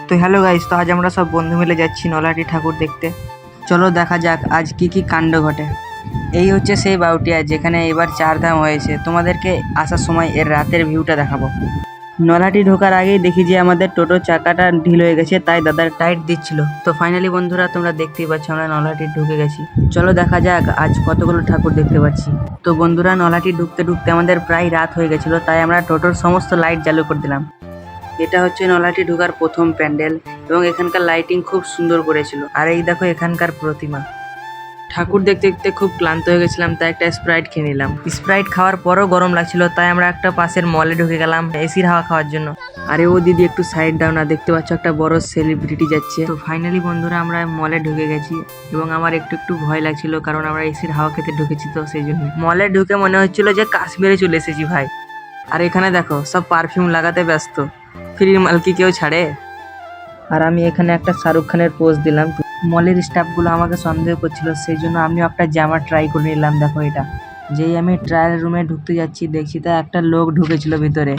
তো hello guys, তো আজ আমরা সব বন্ধু মিলে যাচ্ছি নলহাটি ঠাকুর দেখতে। চলো দেখা যাক আজ কি কি কাণ্ড ঘটে। এই হচ্ছে সেই বাউটিয়া যেখানে এবার 4 ধাম হয়েছে। তোমাদেরকে আসার সময় এর রাতের ভিউটা দেখাবো। নলহাটি ঢোকার আগেই দেখি যে আমাদের টোটো চাকাটা ঢিল হয়ে গেছে, তাই দাদার টাইট দিচ্ছিল। তো ফাইনালি বন্ধুরা তোমরা দেখতেই পাচ্ছ আমরা নলহাটি ঢুকে গেছি। চলো দেখা যাক আজ কতগুলো ঠাকুর দেখতে পাচ্ছি। তো বন্ধুরা নলহাটি ঢুকতে ঢুকতে আমাদের প্রায় রাত হয়ে গেছিল, তাই আমরা টোটোর সমস্ত লাইট চালু করে দিলাম। এটা হচ্ছে নলহাটি ঢোকার প্রথম প্যান্ডেল এবং এখানকার লাইটিং খুব সুন্দর করেছিল। আর এই দেখো এখানকার প্রতিমা। ঠাকুর দেখতে দেখতে খুব ক্লান্ত হয়ে গেছিলাম, তাই একটা স্প্রাইট খেয়ে নিলাম। স্প্রাইট খাওয়ার পরও গরম লাগছিল, তাই আমরা একটা পাশের মলে ঢুকে গেলাম এসির হাওয়া খাওয়ার জন্য। আরে ও দিদি একটু সাইড দাও না, দেখতে পাচ্ছ একটা বড় সেলিব্রিটি যাচ্ছে। তো ফাইনালি বন্ধুরা আমরা মলে ঢুকে গেছি এবং আমার একটু একটু ভয় লাগছিল, কারণ আমরা এসির হাওয়া খেতে ঢুকেছি, তো সেই জন্য মলে ঢুকে মনে হচ্ছিল যে কাশ্মীরে চলে এসেছি ভাই। আর এখানে দেখো সব পারফিউম লাগাতে ব্যস্ত, ফ্রির মাল কি কেউ ছাড়ে? আর আমি এখানে একটা শাহরুখ খানের পোজ দিলাম। মলের স্টাফগুলো আমাকে সন্দেহ করছিল, সেই জন্য আমিও একটা জামা ট্রাই করে নিলাম। দেখো এটা, যেই আমি ট্রায়াল রুমে ঢুকতে যাচ্ছি দেখছি তা একটা লোক ঢুকেছিল ভিতরে।